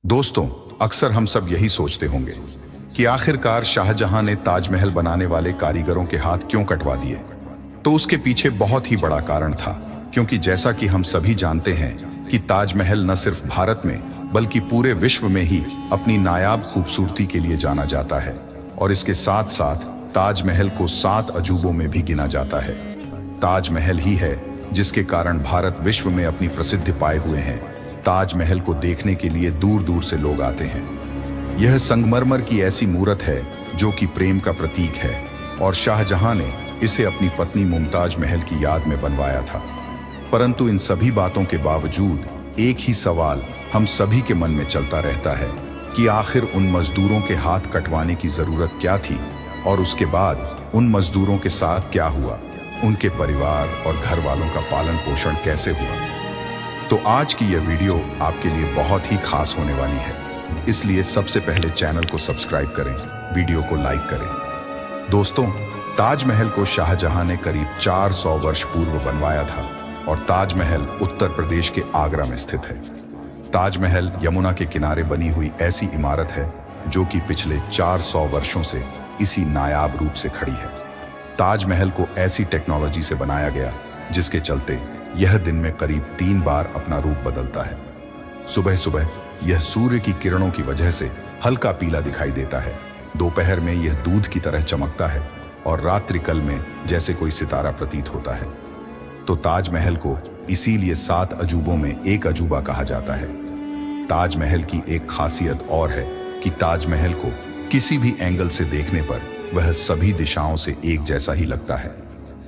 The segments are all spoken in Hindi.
दोस्तों, अक्सर हम सब यही सोचते होंगे कि आखिरकार शाहजहां ने ताजमहल बनाने वाले कारीगरों के हाथ क्यों कटवा दिए। तो उसके पीछे बहुत ही बड़ा कारण था, क्योंकि जैसा कि हम सभी जानते हैं कि ताजमहल न सिर्फ भारत में बल्कि पूरे विश्व में ही अपनी नायाब खूबसूरती के लिए जाना जाता है और इसके साथ साथ ताजमहल को 7 अजूबों में भी गिना जाता है। ताजमहल ही है जिसके कारण भारत विश्व में अपनी प्रसिद्धि पाए हुए हैं। ताजमहल को देखने के लिए दूर दूर से लोग आते हैं। यह संगमरमर की ऐसी मूर्त है जो कि प्रेम का प्रतीक है और शाहजहां ने इसे अपनी पत्नी मुमताज महल की याद में बनवाया था। परंतु इन सभी बातों के बावजूद एक ही सवाल हम सभी के मन में चलता रहता है कि आखिर उन मजदूरों के हाथ कटवाने की जरूरत क्या थी और उसके बाद उन मजदूरों के साथ क्या हुआ, उनके परिवार और घर वालों का पालन पोषण कैसे हुआ। तो आज की यह वीडियो आपके लिए बहुत ही खास होने वाली है, इसलिए सबसे पहले चैनल को सब्सक्राइब करें, वीडियो को लाइक करें। दोस्तों, ताजमहल को शाहजहां ने करीब 400 वर्ष पूर्व बनवाया था और ताजमहल उत्तर प्रदेश के आगरा में स्थित है। ताजमहल यमुना के किनारे बनी हुई ऐसी इमारत है जो कि पिछले 400 वर्षों से इसी नायाब रूप से खड़ी है। ताजमहल को ऐसी टेक्नोलॉजी से बनाया गया जिसके चलते यह दिन में करीब 3 बार अपना रूप बदलता है। सुबह सुबह यह सूर्य की किरणों की वजह से हल्का पीला दिखाई देता है, दोपहर में यह दूध की तरह चमकता है और रात्रिकाल में जैसे कोई सितारा प्रतीत होता है। तो ताजमहल को इसीलिए 7 अजूबों में एक अजूबा कहा जाता है। ताजमहल की एक खासियत और है कि ताजमहल को किसी भी एंगल से देखने पर वह सभी दिशाओं से एक जैसा ही लगता है।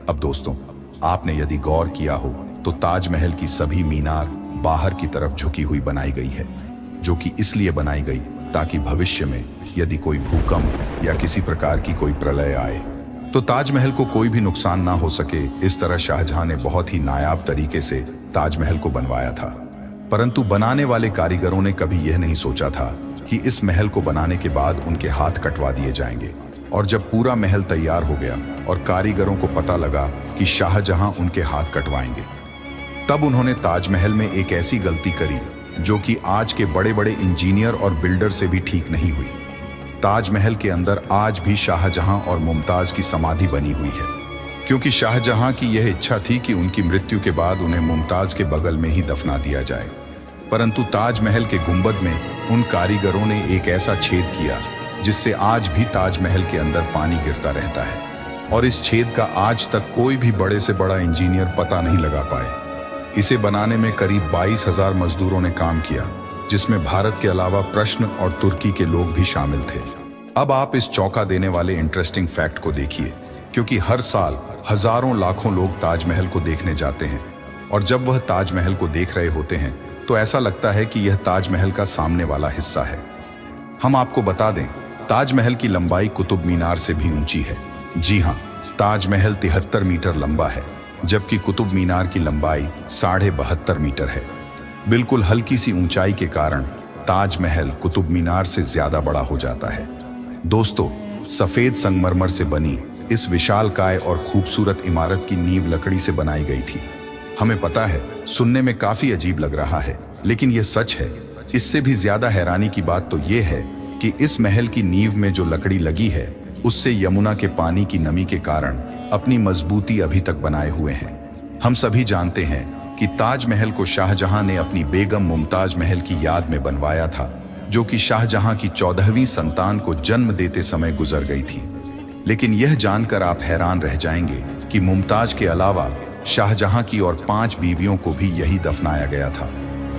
अब दोस्तों, आपने यदि गौर किया हो तो ताजमहल की सभी मीनार बाहर की तरफ झुकी हुई बनाई गई है, जो कि इसलिए बनाई गई ताकि भविष्य में यदि कोई भूकंप या किसी प्रकार की कोई प्रलय आए तो ताजमहल को कोई भी नुकसान ना हो सके। इस तरह शाहजहां ने बहुत ही नायाब तरीके से ताजमहल को बनवाया था। परंतु बनाने वाले कारीगरों ने कभी यह नहीं सोचा था कि इस महल को बनाने के बाद उनके हाथ कटवा दिए जाएंगे। और जब पूरा महल तैयार हो गया और कारीगरों को पता लगा कि शाहजहां उनके हाथ कटवाएंगे, तब उन्होंने ताजमहल में एक ऐसी गलती करी जो कि आज के बड़े बड़े इंजीनियर और बिल्डर से भी ठीक नहीं हुई। ताजमहल के अंदर आज भी शाहजहां और मुमताज की समाधि बनी हुई है, क्योंकि शाहजहां की यह इच्छा थी कि उनकी मृत्यु के बाद उन्हें मुमताज के बगल में ही दफना दिया जाए। परंतु ताजमहल के गुंबद में उन कारीगरों ने एक ऐसा छेद किया जिससे आज भी ताजमहल के अंदर पानी गिरता रहता है और इस छेद का आज तक कोई भी बड़े से बड़ा इंजीनियर पता नहीं लगा पाए। इसे बनाने में करीब 22,000 मजदूरों ने काम किया, जिसमें भारत के अलावा प्रश्न और तुर्की के लोग भी शामिल थे। अब आप इस चौंका देने वाले इंटरेस्टिंग फैक्ट को देखिए, क्योंकि हर साल हजारों लाखों लोग ताजमहल को देखने जाते हैं और जब वह ताजमहल को देख रहे होते हैं तो ऐसा लगता है कि यह ताजमहल का सामने वाला हिस्सा है। हम आपको बता दें, ताजमहल की लंबाई कुतुब मीनार से भी ऊंची है। जी हाँ, ताजमहल 73 मीटर लंबा है, जबकि कुतुब मीनार की लंबाई 72.5 मीटर है। बिल्कुल हल्की सी ऊंचाई के कारण ताजमहल कुतुब मीनार से ज्यादा बड़ा हो जाता है। दोस्तों, सफेद संगमरमर से बनी इस विशालकाय और खूबसूरत इमारत की नींव लकड़ी से बनाई गई थी। हमें पता है, सुनने में काफी अजीब लग रहा है, लेकिन यह सच है। इससे भी ज्यादा हैरानी की बात तो यह है कि इस महल की नींव में जो लकड़ी लगी है उससे यमुना के पानी की नमी के कारण अपनी मजबूती अभी तक बनाए हुए हैं। हम सभी जानते हैं कि ताजमहल को शाहजहां ने अपनी बेगम मुमताज महल की याद में बनवाया था, जो कि शाहजहां की 14वीं संतान को जन्म देते समय गुजर गई थी। लेकिन यह जानकर आप हैरान रह जाएंगे कि मुमताज के अलावा शाहजहां की और 5 बीवियों को भी यही दफनाया गया था।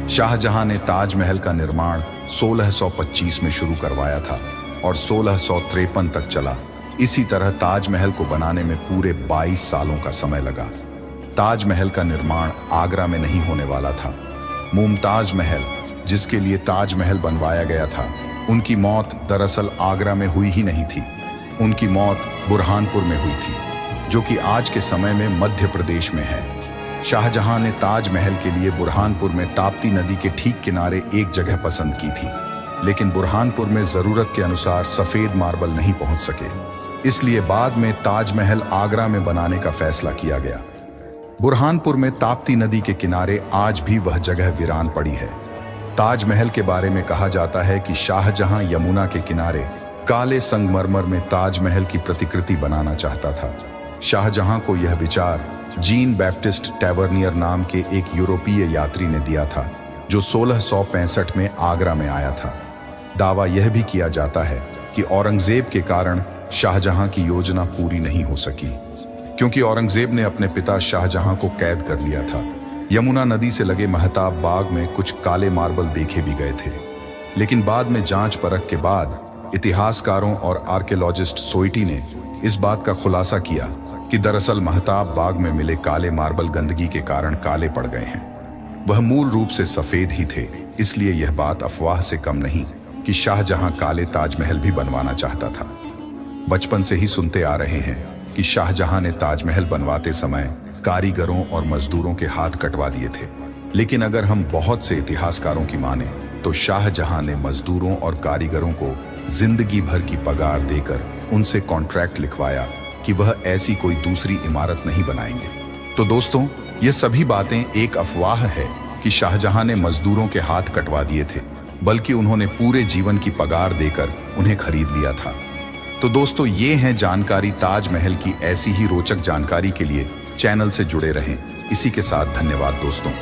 शाहजहां ने ताजमहल का निर्माण 1625 में शुरू करवाया था और 1653 तक चला। इसी तरह ताजमहल को बनाने में पूरे 22 सालों का समय लगा। ताजमहल का निर्माण आगरा में नहीं होने वाला था। मुमताज महल, जिसके लिए ताजमहल बनवाया गया था, उनकी मौत दरअसल आगरा में हुई ही नहीं थी। उनकी मौत बुरहानपुर में हुई थी, जो कि आज के समय में मध्य प्रदेश में है। शाहजहां ने ताजमहल के लिए बुरहानपुर में ताप्ती नदी के ठीक किनारे एक जगह पसंद की थी, लेकिन बुरहानपुर में जरूरत के अनुसार सफेद मार्बल नहीं पहुंच सके, इसलिए बाद में ताजमहल आगरा में बनाने का फैसला किया गया। बुरहानपुर में ताप्ती नदी के किनारे आज भी वह जगह वीरान पड़ी है। ताजमहल के बारे में कहा जाता है कि शाहजहां यमुना के किनारे काले संगमरमर में ताजमहल की प्रतिकृति बनाना चाहता था। शाहजहां को यह विचार जीन बैप्टिस्ट टैवर्नियर नाम के एक यूरोपीय यात्री ने दिया था, जो 1665 में आगरा में आया था। दावा यह भी किया जाता है कि औरंगजेब के कारण शाहजहां की योजना पूरी नहीं हो सकी, क्योंकि औरंगजेब ने अपने पिता शाहजहां को कैद कर लिया था। यमुना नदी से लगे महताब बाग में कुछ काले मार्बल देखे भी गए थे, लेकिन बाद में जांच परख के बाद इतिहासकारों और आर्कियोलॉजिस्ट सोइटी ने इस बात का खुलासा किया कि दरअसल महताब बाग में मिले काले मार्बल गंदगी के कारण काले पड़ गए हैं। वह मूल रूप से सफेद ही थे, इसलिए यह बात अफवाह से कम नहीं कि शाहजहां काले ताजमहल भी बनवाना चाहता था। बचपन से ही सुनते आ रहे हैं कि शाहजहां ने ताजमहल बनवाते समय कारीगरों और मजदूरों के हाथ कटवा दिए थे, लेकिन अगर हम बहुत से इतिहासकारों की माने तो शाहजहां ने मजदूरों और कारीगरों को जिंदगी भर की पगार देकर उनसे कॉन्ट्रैक्ट लिखवाया कि वह ऐसी कोई दूसरी इमारत नहीं बनाएंगे। तो दोस्तों, ये सभी बातें एक अफवाह है कि शाहजहां ने मजदूरों के हाथ कटवा दिए थे, बल्कि उन्होंने पूरे जीवन की पगार देकर उन्हें खरीद लिया था। तो दोस्तों, ये हैं जानकारी ताजमहल की। ऐसी ही रोचक जानकारी के लिए चैनल से जुड़े रहें। इसी के साथ धन्यवाद दोस्तों।